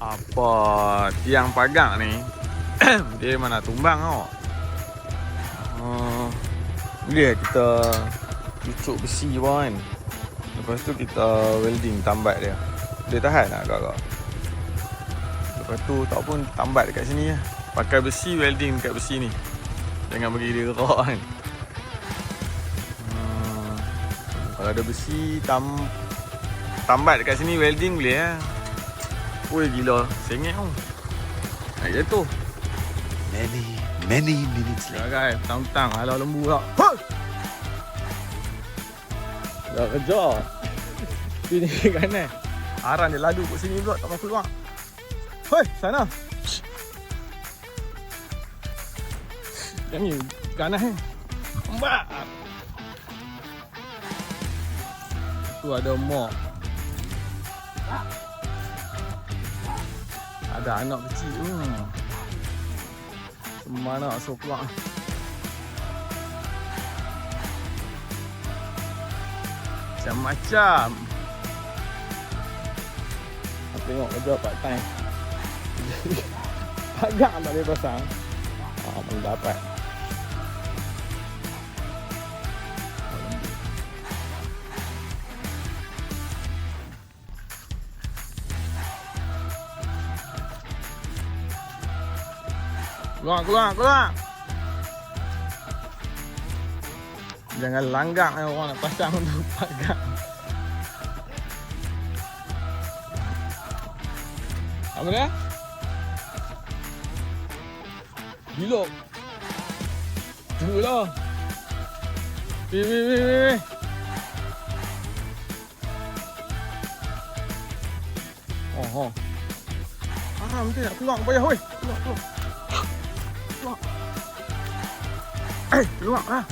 Apa tiang pagar ni dia mana tumbang tau. Dia kita cucuk besi pun kan. Lepas tu kita welding tambat dia. Dia tahan lah agak-agak. Lepas tu tak pun tambat dekat sini lah. Pakai besi, welding dekat besi ni. Jangan bagi dia gerak kan. Kalau ada besi tambat dekat sini, welding boleh lah. Oi gila, sengit tau. Nak jatuh. Many minutes later. Guys, tang-tang halau lembu tak. Hoi! Dah kejar. Sini kanan. Aran dia ladu kat sini pula, tak mau keluar. Hoi, sana. Yang ni ganas ni. Mbak. Tu ada mak. Ada anak kecil tu. Mana so keluar. Macam-macam. Tengok kerja part time. Pagar tak boleh pasang. Belum dapat. Keluar. Jangan langgar orang nak pasang untuk pagar. Apa dia? Gila. Tunggu lah. Weh. Oh. Haram dia nak keluar payah weh. Keluar. Keluar lah.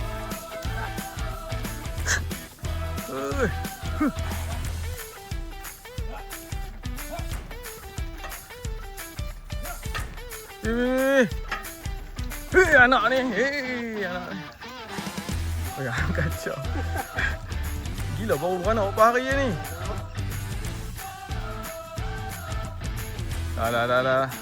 Anak ni. Anak ni. Oh ya, kacau. Gila baru beranak berapa hari ni. Dah.